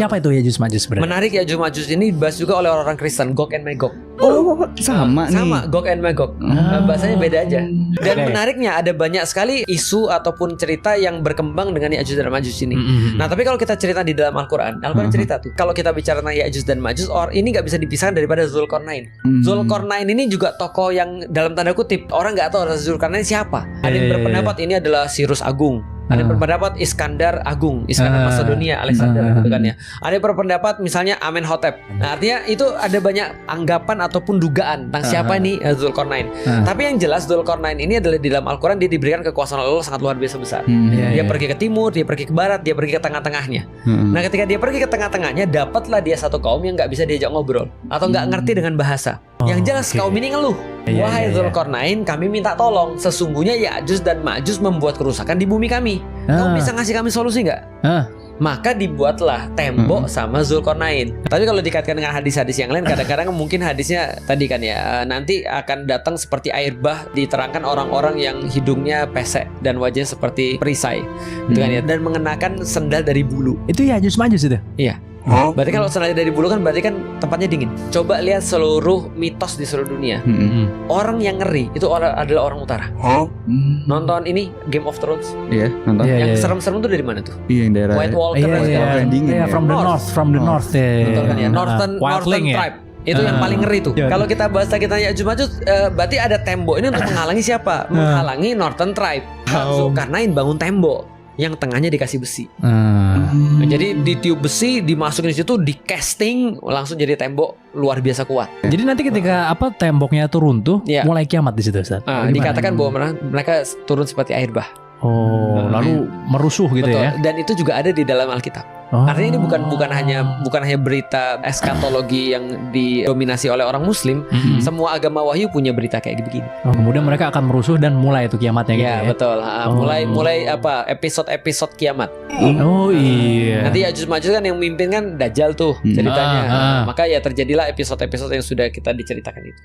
Siapa itu Ya'juj Ma'juj sebenarnya? Menarik, Ya'juj Ma'juj ini dibahas juga oleh orang Kristen, Gog and Magog. Oh, sama nih. Sama, Gog and Magog. Bahasanya beda aja. Dan Oke. menariknya ada banyak sekali isu ataupun cerita yang berkembang dengan Ya'juj dan Ma'juj ini. Nah, tapi kalau kita cerita di dalam Al-Quran cerita tuh, kalau kita bicara tentang Ya'juj dan Ma'juj, ini nggak bisa dipisahkan daripada Zulkarnain. Zulkarnain ini juga tokoh yang dalam tanda kutip orang nggak tahu Zulkarnain siapa. Ada yang berpendapat ini adalah Cyrus Agung. Ada yang berpendapat Iskandar Agung, Iskandar Macedonia, Alexander, gitu kan ya. Ada yang berpendapat misalnya Amenhotep. Nah, artinya itu ada banyak anggapan ataupun dugaan tentang siapa ini Zulkarnain. Tapi yang jelas Zulkarnain ini adalah di dalam Al-Quran dia diberikan kekuasaan Allah sangat luar biasa besar. Dia pergi ke timur, dia pergi ke barat, dia pergi ke tengah-tengahnya. Nah, ketika dia pergi ke tengah-tengahnya, dapatlah dia satu kaum yang nggak bisa diajak ngobrol atau nggak ngerti dengan bahasa. Yang jelas kaum ini ngeluh. Wahai Zulkarnain, kami minta tolong. Sesungguhnya Ya'juj dan Ma'juj membuat kerusakan di bumi kami. Kamu bisa ngasih kami solusi nggak? Maka dibuatlah tembok sama Zulkarnain. Tapi kalau dikaitkan dengan hadis-hadis yang lain, kadang-kadang mungkin hadisnya tadi kan ya, nanti akan datang seperti air bah, diterangkan orang-orang yang hidungnya pesek dan wajahnya seperti perisai, gitu kan ya, dan mengenakan sendal dari bulu. Itu Ya'juj Ma'juj itu. Iya. Berarti kalau sendal dari bulu kan berarti kan tempatnya dingin. Coba lihat seluruh mitos di seluruh dunia. Orang yang ngeri itu adalah orang utara. Nonton ini Game of Thrones. Iya, nonton. Yang serem-serem tuh dari mana tuh? Iya, yang daerah White Walker. Iya, from the north. Betul kan ya? Northern Wildling ya? Tribe. Itu yang paling ngeri tuh. Kalau kita bahas kita Ya'juj Ma'juj, berarti ada tembok ini untuk menghalangi siapa? Menghalangi Northern Tribe. Zulkarnain bangun tembok yang tengahnya dikasih besi. Nah, jadi ditiup besi, dimasukin di situ, di casting, langsung jadi tembok luar biasa kuat. Jadi nanti ketika temboknya itu runtuh, Iya. mulai kiamat di situ, Ustaz. Dikatakan bahwa mereka turun seperti air bah. Lalu merusuh gitu. Betul. Ya. Dan itu juga ada di dalam Alkitab. Artinya ini bukan hanya berita eskatologi yang didominasi oleh orang Muslim. Semua agama wahyu punya berita kayak begini. Kemudian mereka akan merusuh dan mulai itu kiamatnya gitu Ya, ya. betul. Mulai episode kiamat. Oh iya. Nanti Ya'juj Ma'juj kan yang mimpin kan Dajjal tuh ceritanya. Maka ya terjadilah episode-episode yang sudah kita diceritakan itu.